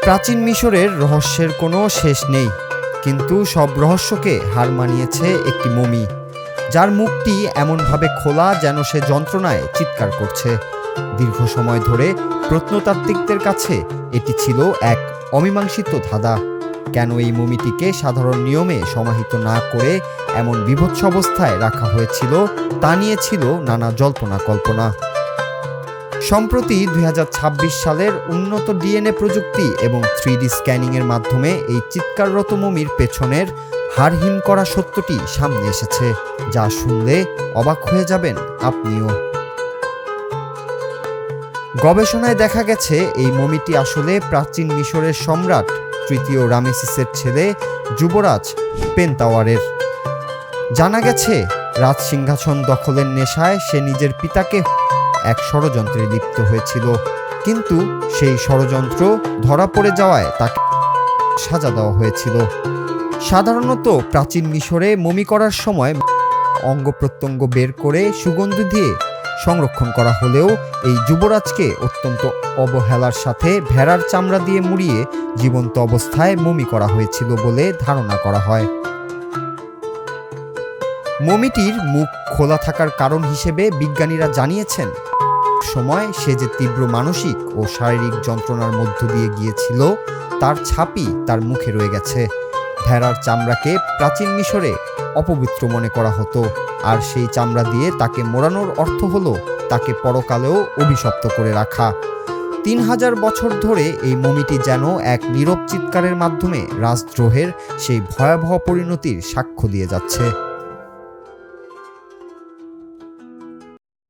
প্রাচীন মিশরের রহস্যের কোনো শেষ নেই, কিন্তু সব রহস্যকে হার মানিয়েছে একটি মমি, যার মুখটি এমনভাবে খোলা যেন সে যন্ত্রণায় চিৎকার করছে। দীর্ঘ সময় ধরে প্রত্নতাত্ত্বিকদের কাছে এটি ছিল এক অমীমাংসিত ধাঁধা। কেন এই মমিটিকে সাধারণ নিয়মে সমাহিত না করে এমন বীভৎস অবস্থায় রাখা হয়েছিল, তা নিয়ে ছিল নানা জল্পনা কল্পনা। সম্প্রতি ২০২৬ সালের উন্নত ডিএনএ প্রযুক্তি এবং 3D স্ক্যানিংয়ের মাধ্যমে এই চিৎকাররত মমির পেছনের হাড় হিম করা সত্যটি সামনে এসেছে, যা শুনলে অবাক হয়ে যাবেন আপনিও। গবেষণায় দেখা গেছে এই মমিটি আসলে প্রাচীন মিশরের সম্রাট তৃতীয় রামেসিসের ছেলে যুবরাজ পেন্তাওয়ারের। জানা গেছে রাজসিংহাসন দখলের নেশায় সে নিজের পিতাকে এক ষড়যন্ত্রে লিপ্ত হয়েছিল, কিন্তু সেই ষড়যন্ত্র ধরা পড়ে যাওয়ায় তাকে সাজা দেওয়া হয়েছিল। সাধারণত প্রাচীন মিশরে মমি করার সময় অঙ্গ প্রত্যঙ্গ বের করে সুগন্ধি দিয়ে সংরক্ষণ করা হলেও এই যুবরাজকে অত্যন্ত অবহেলার সাথে ভেড়ার চামড়া দিয়ে মুড়িয়ে জীবন্ত অবস্থায় মমি করা হয়েছিল বলে ধারণা করা হয়। মমিটির মুখ খোলা থাকার কারণ হিসেবে বিজ্ঞানীরা জানিয়েছেন, সময় সে যে তীব্র মানসিক ও শারীরিক যন্ত্রণার মধ্য দিয়ে গিয়েছিল তার ছাপই তার মুখে রয়ে গেছে। ভেড়ার চামড়াকে প্রাচীন মিশরে অপবিত্র মনে করা হতো, আর সেই চামড়া দিয়ে তাকে মোড়ানোর অর্থ হলো তাকে পরকালেও অভিশপ্ত করে রাখা। ৩,০০০ বছর ধরে এই মমিটি যেন এক নীরব চিৎকারের মাধ্যমে রাজদ্রোহের সেই ভয়াবহ পরিণতির সাক্ষ্য দিয়ে যাচ্ছে।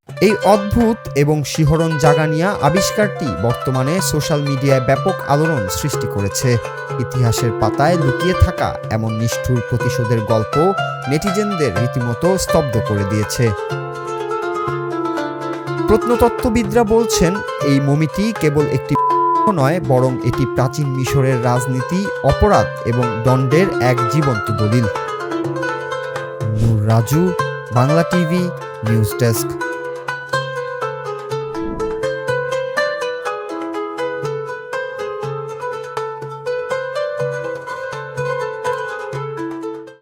এই অদ্ভুত এবং শিহরণ জাগানিয়া আবিষ্কারটি বর্তমানে সোশ্যাল মিডিয়ায় ব্যাপক আলোড়ন সৃষ্টি করেছে। ইতিহাসের পাতায় লুকিয়ে থাকা এমন নিষ্ঠুর প্রতিশোধের গল্প নেটিজেনদের রীতিমতো স্তব্ধ করে দিয়েছে। প্রত্নতত্ত্ববিদরা বলছেন, এই মমিটি কেবল একটি নয়, বরং এটি প্রাচীন মিশরের রাজনীতি, অপরাধ এবং দণ্ডের এক জীবন্ত দলিল। Noor Raju, Bangla TV, news desk.